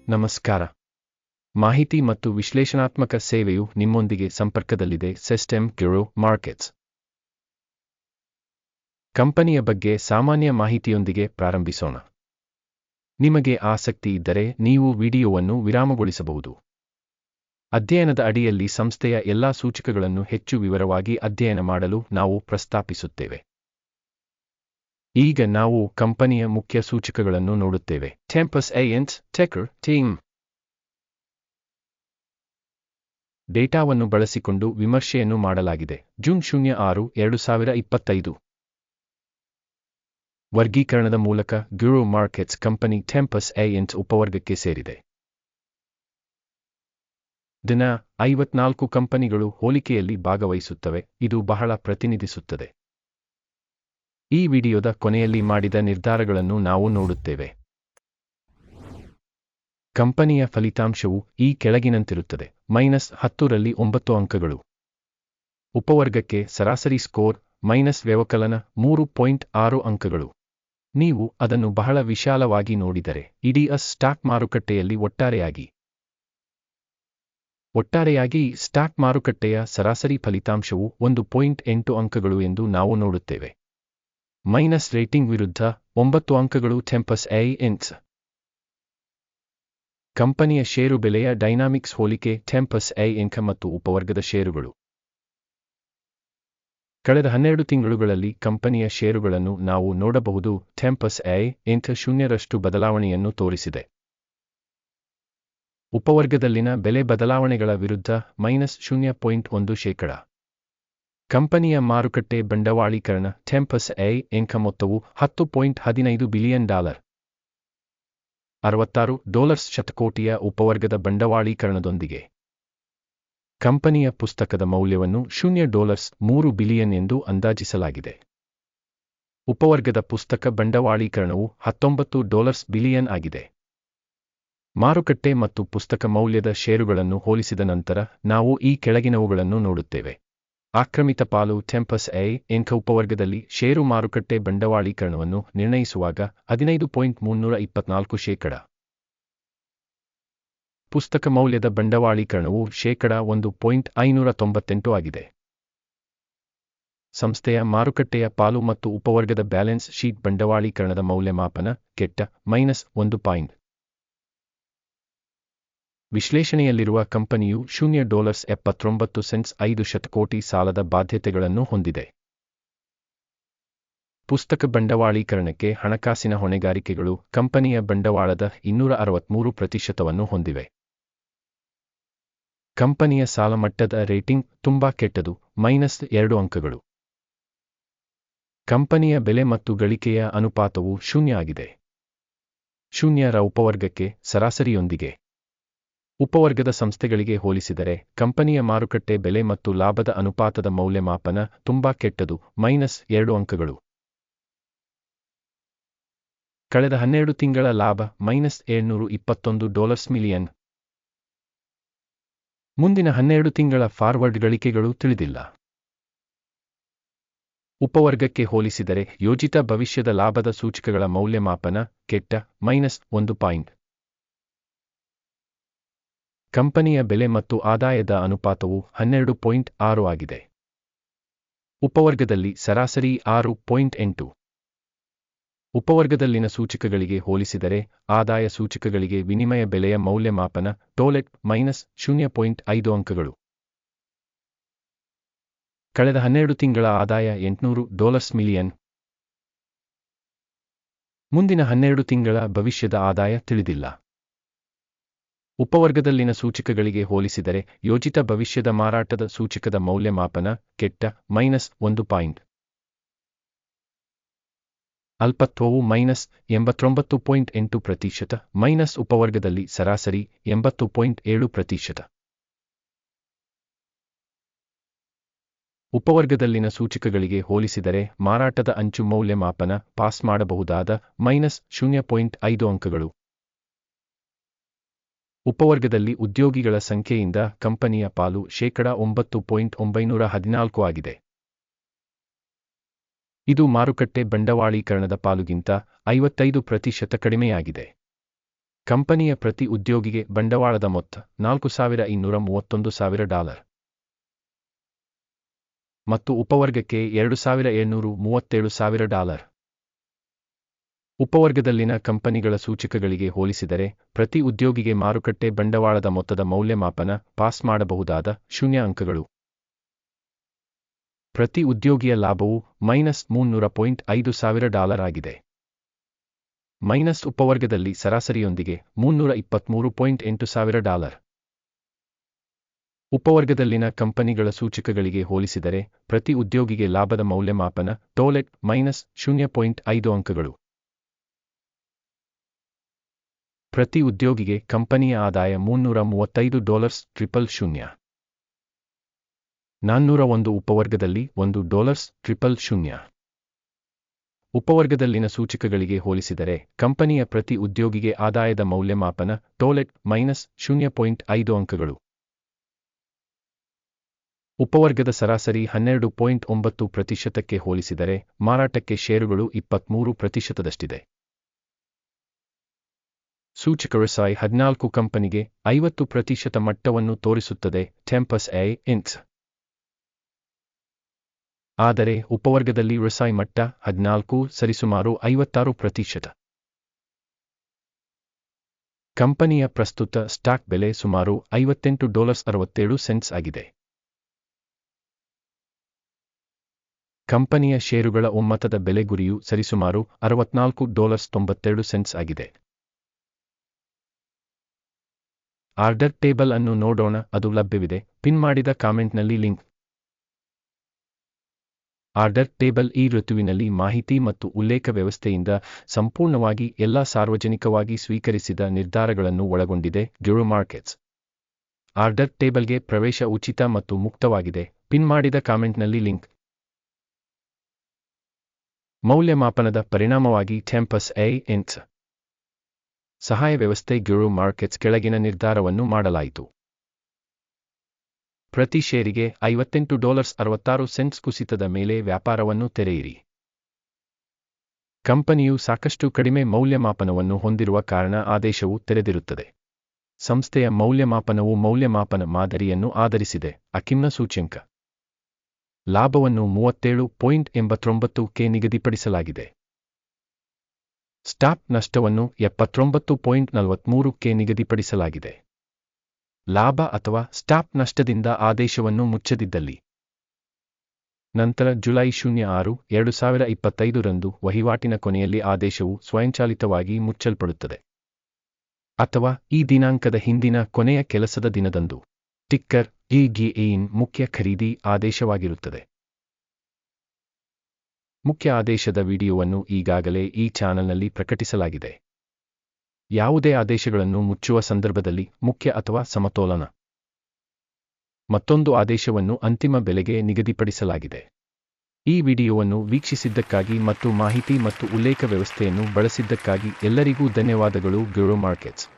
ನಮಸ್ಕಾರ. ಮಾಹಿತಿ ಮತ್ತು ವಿಶ್ಲೇಷಣಾತ್ಮಕ ಸೇವೆಯು ನಿಮ್ಮೊಂದಿಗೆ ಸಂಪರ್ಕದಲ್ಲಿದೆ. ಸಿಸ್ಟಮ್ ಗ್ಯೂರೋ ಮಾರ್ಕೆಟ್ಸ್ ಕಂಪನಿಯ ಬಗ್ಗೆ ಸಾಮಾನ್ಯ ಮಾಹಿತಿಯೊಂದಿಗೆ ಪ್ರಾರಂಭಿಸೋಣ. ನಿಮಗೆ ಆಸಕ್ತಿ ಇದ್ದರೆ ನೀವು ವಿಡಿಯೋವನ್ನು ವಿರಾಮಗೊಳಿಸಬಹುದು. ಅಧ್ಯಯನದ ಅಡಿಯಲ್ಲಿ ಸಂಸ್ಥೆಯ ಎಲ್ಲಾ ಸೂಚಕಗಳನ್ನು ಹೆಚ್ಚು ವಿವರವಾಗಿ ಅಧ್ಯಯನ ಮಾಡಲು ನಾವು ಪ್ರಸ್ತಾಪಿಸುತ್ತೇವೆ. ಈಗ ನಾವು ಕಂಪನಿಯ ಮುಖ್ಯ ಸೂಚಕಗಳನ್ನು ನೋಡುತ್ತೇವೆ. ಟೆಂಪಸ್ ಏಜೆಂಟ್ಸ್ ಟೆಕರ್ ಟೀಮ್ ಡೇಟಾವನ್ನು ಬಳಸಿಕೊಂಡು ವಿಮರ್ಶೆಯನ್ನು ಮಾಡಲಾಗಿದೆ. ಜೂನ್ 06, 2025 ವರ್ಗೀಕರಣದ ಮೂಲಕ ಗ್ಯೂರೋ ಮಾರ್ಕೆಟ್ಸ್ ಕಂಪನಿ ಟೆಂಪಸ್ ಏಜೆಂಟ್ಸ್ ಉಪವರ್ಗಕ್ಕೆ ಸೇರಿದೆ. ದಿನ 54 ಕಂಪನಿಗಳು ಹೋಲಿಕೆಯಲ್ಲಿ ಭಾಗವಹಿಸುತ್ತವೆ. ಇದು ಬಹಳ ಪ್ರತಿನಿಧಿಸುತ್ತದೆ. ಈ ವಿಡಿಯೋದ ಕೊನೆಯಲ್ಲಿ ಮಾಡಿದ ನಿರ್ಧಾರಗಳನ್ನು ನಾವು ನೋಡುತ್ತೇವೆ. ಕಂಪನಿಯ ಫಲಿತಾಂಶವು ಈ ಕೆಳಗಿನಂತಿರುತ್ತದೆ. -10 ರಲ್ಲಿ 9 ಅಂಕಗಳು. ಉಪವರ್ಗಕ್ಕೆ ಸರಾಸರಿ ಸ್ಕೋರ್ ವ್ಯವಕಲನ 3.6 ಅಂಕಗಳು. ನೀವು ಅದನ್ನು ಬಹಳ ವಿಶಾಲವಾಗಿ ನೋಡಿದರೆ ಇಡೀ ಸ್ಟಾಕ್ ಮಾರುಕಟ್ಟೆಯಲ್ಲಿ ಒಟ್ಟಾರೆಯಾಗಿ ಸ್ಟಾಕ್ ಮಾರುಕಟ್ಟೆಯ ಸರಾಸರಿ ಫಲಿತಾಂಶವು 1.8 ಅಂಕಗಳು ಎಂದು ನಾವು ನೋಡುತ್ತೇವೆ. ರೇಟಿಂಗ್ ವಿರುದ್ಧ 9 ಅಂಕಗಳು. ಟೆಂಪಸ್ ಏಜೆಂಟ್ಸ್ ಕಂಪನಿಯ ಷೇರು ಬೆಲೆಯ ಡೈನಾಮಿಕ್ಸ್ ಹೋಲಿಕೆ. ಟೆಂಪಸ್ ಏಜೆಂಟ್ಸ್ ಮತ್ತು ಉಪವರ್ಗದ ಷೇರುಗಳು. ಕಳೆದ 12 ತಿಂಗಳುಗಳಲ್ಲಿ ಕಂಪನಿಯ ಷೇರುಗಳನ್ನು ನಾವು ನೋಡಬಹುದು. ಟೆಂಪಸ್ ಏಜೆಂಟ್ಸ್ 0ರಷ್ಟು ಬದಲಾವಣೆಯನ್ನು ತೋರಿಸಿದೆ. ಉಪವರ್ಗದಲ್ಲಿನ ಬೆಲೆ ಬದಲಾವಣೆಗಳ ವಿರುದ್ಧ -0.1%. ಕಂಪನಿಯ ಮಾರುಕಟ್ಟೆ ಬಂಡವಾಳೀಕರಣ. ಟೆಂಪಸ್ ಏಜೆಂಟ್ಸ್ ಮೊತ್ತವು $10.15 ಬಿಲಿಯನ್. $66 ಶತಕೋಟಿಯ ಉಪವರ್ಗದ ಬಂಡವಾಳೀಕರಣದೊಂದಿಗೆ ಕಂಪನಿಯ ಪುಸ್ತಕದ ಮೌಲ್ಯವನ್ನು $3 ಬಿಲಿಯನ್ ಎಂದು ಅಂದಾಜಿಸಲಾಗಿದೆ. ಉಪವರ್ಗದ ಪುಸ್ತಕ ಬಂಡವಾಳೀಕರಣವು $19 ಬಿಲಿಯನ್ ಆಗಿದೆ. ಮಾರುಕಟ್ಟೆ ಮತ್ತು ಪುಸ್ತಕ ಮೌಲ್ಯದ ಷೇರುಗಳನ್ನು ಹೋಲಿಸಿದ ನಂತರ ನಾವು ಈ ಕೆಳಗಿನವುಗಳನ್ನು ನೋಡುತ್ತೇವೆ. ಆಕ್ರಮಿತ ಪಾಲು. ಟೆಂಪಸ್ ಏಜೆಂಟ್ಸ್ ಉಪವರ್ಗದಲ್ಲಿ ಷೇರು ಮಾರುಕಟ್ಟೆ ಬಂಡವಾಳೀಕರಣವನ್ನು ನಿರ್ಣಯಿಸುವಾಗ 15.324%. ಪುಸ್ತಕ ಮೌಲ್ಯದ ಬಂಡವಾಳೀಕರಣವು 1.598 ಆಗಿದೆ. ಸಂಸ್ಥೆಯ ಮಾರುಕಟ್ಟೆಯ ಪಾಲು ಮತ್ತು ಉಪವರ್ಗದ ಬ್ಯಾಲೆನ್ಸ್ ಶೀಟ್ ಬಂಡವಾಳೀಕರಣದ ಮೌಲ್ಯಮಾಪನ ಕೆಟ್ಟ -1. ವಿಶ್ಲೇಷಣೆಯಲ್ಲಿರುವ ಕಂಪನಿಯು $0.79 5 ಶತಕೋಟಿ ಸಾಲದ ಬಾಧ್ಯತೆಗಳನ್ನು ಹೊಂದಿದೆ. ಪುಸ್ತಕ ಬಂಡವಾಳೀಕರಣಕ್ಕೆ ಹಣಕಾಸಿನ ಹೊಣೆಗಾರಿಕೆಗಳು ಕಂಪನಿಯ ಬಂಡವಾಳದ 263% ಹೊಂದಿವೆ. ಕಂಪನಿಯ ಸಾಲಮಟ್ಟದ ರೇಟಿಂಗ್ ತುಂಬಾ ಕೆಟ್ಟದು, -2 ಅಂಕಗಳು. ಕಂಪನಿಯ ಬೆಲೆ ಮತ್ತು ಗಳಿಕೆಯ ಅನುಪಾತವು 0 ಆಗಿದೆ. 0ರ ಉಪವರ್ಗಕ್ಕೆ ಸರಾಸರಿಯೊಂದಿಗೆ. ಉಪವರ್ಗದ ಸಂಸ್ಥೆಗಳಿಗೆ ಹೋಲಿಸಿದರೆ ಕಂಪನಿಯ ಮಾರುಕಟ್ಟೆ ಬೆಲೆ ಮತ್ತು ಲಾಭದ ಅನುಪಾತದ ಮೌಲ್ಯಮಾಪನ ತುಂಬಾ ಕೆಟ್ಟದು, -2 ಅಂಕಗಳು. ಕಳೆದ 12 ತಿಂಗಳ ಲಾಭ $721 ಮಿಲಿಯನ್. ಮುಂದಿನ 12 ತಿಂಗಳ ಫಾರ್ವರ್ಡ್ ಗಳಿಕೆಗಳು ತಿಳಿದಿಲ್ಲ. ಉಪವರ್ಗಕ್ಕೆ ಹೋಲಿಸಿದರೆ ಯೋಜಿತ ಭವಿಷ್ಯದ ಲಾಭದ ಸೂಚಕಗಳ ಮೌಲ್ಯಮಾಪನ ಕೆಟ್ಟ -1. ಕಂಪನಿಯ ಬೆಲೆ ಮತ್ತು ಆದಾಯದ ಅನುಪಾತವು 12.6 ಆಗಿದೆ. ಉಪವರ್ಗದಲ್ಲಿ ಸರಾಸರಿ 6.8. ಉಪವರ್ಗದಲ್ಲಿನ ಸೂಚಕಗಳಿಗೆ ಹೋಲಿಸಿದರೆ ಆದಾಯ ಸೂಚಕಗಳಿಗೆ ವಿನಿಮಯ ಬೆಲೆಯ ಮೌಲ್ಯಮಾಪನ ಟೋಲೆಟ್ -0.5 ಅಂಕಗಳು. ಕಳೆದ 12 ತಿಂಗಳ ಆದಾಯ $800 ಮಿಲಿಯನ್. ಮುಂದಿನ 12 ತಿಂಗಳ ಭವಿಷ್ಯದ ಆದಾಯ ತಿಳಿದಿಲ್ಲ. ಉಪವರ್ಗದಲ್ಲಿನ ಸೂಚಕಗಳಿಗೆ ಹೋಲಿಸಿದರೆ ಯೋಜಿತ ಭವಿಷ್ಯದ ಮಾರಾಟದ ಸೂಚಕದ ಮೌಲ್ಯಮಾಪನ ಕೆಟ್ಟ -1. ಅಲ್ಪತ್ವವು -89.8%, ಉಪವರ್ಗದಲ್ಲಿ ಸರಾಸರಿ 80.7%. ಉಪವರ್ಗದಲ್ಲಿನ ಸೂಚಕಗಳಿಗೆ ಹೋಲಿಸಿದರೆ ಮಾರಾಟದ ಅಂಚು ಮೌಲ್ಯಮಾಪನ ಪಾಸ್ ಮಾಡಬಹುದಾದ -0.5 ಅಂಕಗಳು. ಉಪವರ್ಗದಲ್ಲಿ ಉದ್ಯೋಗಿಗಳ ಸಂಖ್ಯೆಯಿಂದ ಕಂಪನಿಯ ಪಾಲು 9.914 ಆಗಿದೆ. ಇದು ಮಾರುಕಟ್ಟೆ ಬಂಡವಾಳೀಕರಣದ ಪಾಲುಗಿಂತ 55% ಕಡಿಮೆಯಾಗಿದೆ. ಕಂಪನಿಯ ಪ್ರತಿ ಉದ್ಯೋಗಿಗೆ ಬಂಡವಾಳದ ಮೊತ್ತ $4,231,000 ಮತ್ತು ಉಪವರ್ಗಕ್ಕೆ $2,737,000. ಉಪವರ್ಗದಲ್ಲಿನ ಕಂಪನಿಗಳ ಸೂಚಕಗಳಿಗೆ ಹೋಲಿಸಿದರೆ ಪ್ರತಿ ಉದ್ಯೋಗಿಗೆ ಮಾರುಕಟ್ಟೆ ಬಂಡವಾಳದ ಮೊತ್ತದ ಮೌಲ್ಯಮಾಪನ ಪಾಸ್ ಮಾಡಬಹುದಾದ 0 ಅಂಕಗಳು. ಪ್ರತಿ ಉದ್ಯೋಗಿಯ ಲಾಭವು -$300,500 ಆಗಿದೆ. ಮೈನಸ್ ಉಪವರ್ಗದಲ್ಲಿ ಸರಾಸರಿಯೊಂದಿಗೆ $323,800. ಉಪವರ್ಗದಲ್ಲಿನ ಕಂಪನಿಗಳ ಸೂಚಕಗಳಿಗೆ ಹೋಲಿಸಿದರೆ ಪ್ರತಿ ಉದ್ಯೋಗಿಗೆ ಲಾಭದ ಮೌಲ್ಯಮಾಪನ ಟೋಲೆಟ್ -0.5 ಅಂಕಗಳು. ಪ್ರತಿ ಉದ್ಯೋಗಿಗೆ ಕಂಪನಿಯ ಆದಾಯ $335,000. 401 ಉಪವರ್ಗದಲ್ಲಿ $1,000. ಉಪವರ್ಗದಲ್ಲಿನ ಸೂಚಕಗಳಿಗೆ ಹೋಲಿಸಿದರೆ ಕಂಪನಿಯ ಪ್ರತಿ ಉದ್ಯೋಗಿಗೆ ಆದಾಯದ ಮೌಲ್ಯಮಾಪನ ಟೋಲೆಟ್ -0.5 ಅಂಕಗಳು. ಉಪವರ್ಗದ ಸರಾಸರಿ 12.9% ಹೋಲಿಸಿದರೆ ಮಾರಾಟಕ್ಕೆ ಷೇರುಗಳು 23%. ಸೂಚಕ RSI 14 ಕಂಪನಿಗೆ 50% ಮಟ್ಟವನ್ನು ತೋರಿಸುತ್ತದೆ ಟೆಂಪಸ್ ಎ ಇಂಕ್ಸ್. ಆದರೆ ಉಪವರ್ಗದಲ್ಲಿ RSI ಮಟ್ಟ 14 ಸರಿಸುಮಾರು 56%. ಕಂಪನಿಯ ಪ್ರಸ್ತುತ ಸ್ಟಾಕ್ ಬೆಲೆ ಸುಮಾರು $58.67 ಆಗಿದೆ. ಕಂಪನಿಯ ಷೇರುಗಳ ಒಮ್ಮತದ ಬೆಲೆ ಗುರಿಯು ಸರಿಸುಮಾರು $64.92 ಆಗಿದೆ. ಆರ್ಡರ್ ಟೇಬಲ್ ಅನ್ನು ನೋಡೋಣ, ಅದು ಲಭ್ಯವಿದೆ. ಪಿನ್ ಮಾಡಿದ ಕಾಮೆಂಟ್ನಲ್ಲಿ ಲಿಂಕ್. ಆರ್ಡರ್ ಟೇಬಲ್ ಈ ಋತುವಿನಲ್ಲಿ ಮಾಹಿತಿ ಮತ್ತು ಉಲ್ಲೇಖ ವ್ಯವಸ್ಥೆಯಿಂದ ಸಂಪೂರ್ಣವಾಗಿ ಎಲ್ಲಾ ಸಾರ್ವಜನಿಕವಾಗಿ ಸ್ವೀಕರಿಸಿದ ನಿರ್ಧಾರಗಳನ್ನು ಒಳಗೊಂಡಿದೆ. ಗಿರೋ ಮಾರ್ಕೆಟ್ಸ್ ಆರ್ಡರ್ ಟೇಬಲ್ಗೆ ಪ್ರವೇಶ ಉಚಿತ ಮತ್ತು ಮುಕ್ತವಾಗಿದೆ. ಪಿನ್ ಮಾಡಿದ ಕಾಮೆಂಟ್ನಲ್ಲಿ ಲಿಂಕ್. ಮೌಲ್ಯಮಾಪನದ ಪರಿಣಾಮವಾಗಿ ಟೆಂಪಸ್ ಎ ಇಂಕ್ಸ್ ಸಹಾಯ ವ್ಯವಸ್ಥೆ ಗಿರೋ ಮಾರ್ಕೆಟ್ಸ್ ಕೆಳಗಿನ ನಿರ್ಧಾರವನ್ನು ಮಾಡಲಾಯಿತು. ಪ್ರತಿ ಷೇರಿಗೆ $58.66 ಕುಸಿತದ ಮೇಲೆ ವ್ಯಾಪಾರವನ್ನು ತೆರೆಯಿರಿ. ಕಂಪನಿಯು ಸಾಕಷ್ಟು ಕಡಿಮೆ ಮೌಲ್ಯಮಾಪನವನ್ನು ಹೊಂದಿರುವ ಕಾರಣ ಆದೇಶವು ತೆರೆದಿರುತ್ತದೆ. ಸಂಸ್ಥೆಯ ಮೌಲ್ಯಮಾಪನವು ಮೌಲ್ಯಮಾಪನ ಮಾದರಿಯನ್ನು ಆಧರಿಸಿದೆ. ಅಕಿಮ್ನ ಸೂಚ್ಯಂಕ ಲಾಭವನ್ನು 37.89ಕ್ಕೆ ನಿಗದಿಪಡಿಸಲಾಗಿದೆ. ಸ್ಟಾಪ್ ನಷ್ಟವನ್ನು 79.43ಕ್ಕೆ ನಿಗದಿಪಡಿಸಲಾಗಿದೆ. ಲಾಭ ಅಥವಾ ಸ್ಟಾಪ್ ನಷ್ಟದಿಂದ ಆದೇಶವನ್ನು ಮುಚ್ಚದಿದ್ದಲ್ಲಿ. ನಂತರ ಜುಲೈ 06, 2025 ರಂದು ವಹಿವಾಟಿನ ಕೊನೆಯಲ್ಲಿ ಆದೇಶವು ಸ್ವಯಂಚಾಲಿತವಾಗಿ ಮುಚ್ಚಲ್ಪಡುತ್ತದೆ. ಅಥವಾ ಈ ದಿನಾಂಕದ ಹಿಂದಿನ ಕೊನೆಯ ಕೆಲಸದ ದಿನದಂದು. ಟಿಕ್ಕರ್ EGIN ಮುಖ್ಯ ಖರೀದಿ ಆದೇಶವಾಗಿರುತ್ತದೆ. ಮುಖ್ಯ ಆದೇಶದ ವಿಡಿಯೋವನ್ನು ಈಗಾಗಲೇ ಈ ಚಾನಲ್ನಲ್ಲಿ ಪ್ರಕಟಿಸಲಾಗಿದೆ. ಯಾವುದೇ ಆದೇಶಗಳನ್ನು ಮುಚ್ಚುವ ಸಂದರ್ಭದಲ್ಲಿ ಮುಖ್ಯ ಅಥವಾ ಸಮತೋಲನ ಮತ್ತೊಂದು ಆದೇಶವನ್ನು ಅಂತಿಮ ಬೆಲೆಗೆ ನಿಗದಿಪಡಿಸಲಾಗಿದೆ. ಈ ವಿಡಿಯೋವನ್ನು ವೀಕ್ಷಿಸಿದ್ದಕ್ಕಾಗಿ ಮತ್ತು ಮಾಹಿತಿ ಮತ್ತು ಉಲ್ಲೇಖ ವ್ಯವಸ್ಥೆಯನ್ನು ಬಳಸಿದ್ದಕ್ಕಾಗಿ ಎಲ್ಲರಿಗೂ ಧನ್ಯವಾದಗಳು. ಗಿರೋ ಮಾರ್ಕೆಟ್ಸ್